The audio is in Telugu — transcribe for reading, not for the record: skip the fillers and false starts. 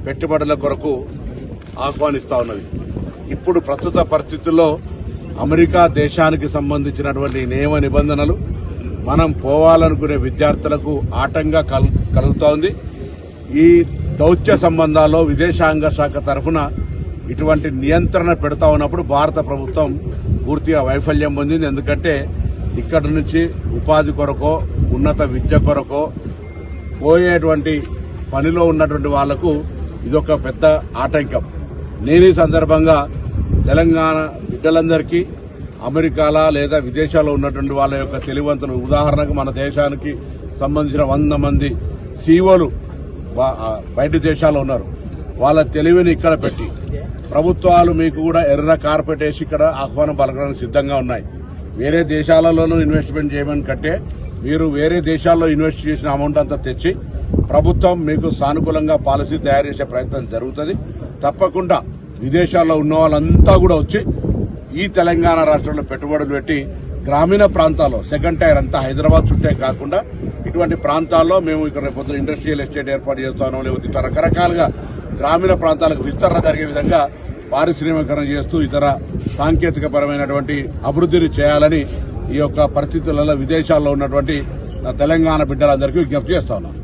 పెట్టుబడుల కొరకు ఆహ్వానిస్తా ఉన్నది. ఇప్పుడు ప్రస్తుత పరిస్థితుల్లో అమెరికా దేశానికి సంబంధించినటువంటి నియమ నిబంధనలు మనం పోవాలనుకునే విద్యార్థులకు ఆటంగా కలుగుతోంది. ఈ దౌత్య సంబంధాల్లో విదేశాంగ శాఖ తరఫున ఇటువంటి నియంత్రణ పెడతా ఉన్నప్పుడు భారత ప్రభుత్వం పూర్తిగా వైఫల్యం పొందింది. ఎందుకంటే ఇక్కడి నుంచి ఉపాధి కొరకో ఉన్నత విద్య కొరకో పోయేటువంటి పనిలో ఉన్నటువంటి వాళ్లకు ఇదొక పెద్ద ఆటంకం. నేను ఈ సందర్భంగా తెలంగాణ బిడ్డలందరికీ అమెరికాలో లేదా విదేశాల్లో ఉన్నటువంటి వాళ్ళ యొక్క తెలివంతులు, ఉదాహరణకు మన దేశానికి సంబంధించిన 100 మంది సీఓలు బయట దేశాల్లో ఉన్నారు. వాళ్ళ తెలివిని ఇక్కడ పెట్టి ప్రభుత్వాలు మీకు కూడా ఎర్ర కార్పెట్ వేసి ఇక్కడ ఆహ్వానం పలకడానికి సిద్ధంగా ఉన్నాయి. వేరే దేశాలలోనూ ఇన్వెస్ట్మెంట్ చేయమని కంటే మీరు వేరే దేశాల్లో ఇన్వెస్ట్ చేసిన అమౌంట్ అంతా తెచ్చి ప్రభుత్వం మీకు సానుకూలంగా పాలసీ తయారు చేసే ప్రయత్నం జరుగుతుంది. తప్పకుండా విదేశాల్లో ఉన్న వాళ్ళంతా కూడా వచ్చి ఈ తెలంగాణ రాష్ట్రంలో పెట్టుబడులు పెట్టి గ్రామీణ ప్రాంతాల్లో సెకండ్ టైర్ అంతా హైదరాబాద్ చుట్టే కాకుండా ఇటువంటి ప్రాంతాల్లో మేము ఇక్కడ రేపు ఇండస్ట్రియల్ ఎస్టేట్ ఏర్పాటు చేస్తానో లేకపోతే ఇట్లా రకరకాలుగా గ్రామీణ ప్రాంతాలకు విస్తరణ జరిగే విధంగా పారిశ్రామికరణ చేస్తూ ఇతర సాంకేతిక పరమైనటువంటి అభివృద్ధిని చేయాలని ఈ యొక్క పరిస్థితులలో విదేశాల్లో ఉన్నటువంటి తెలంగాణ బిడ్డలందరికీ విజ్ఞప్తి చేస్తా ఉన్నాం.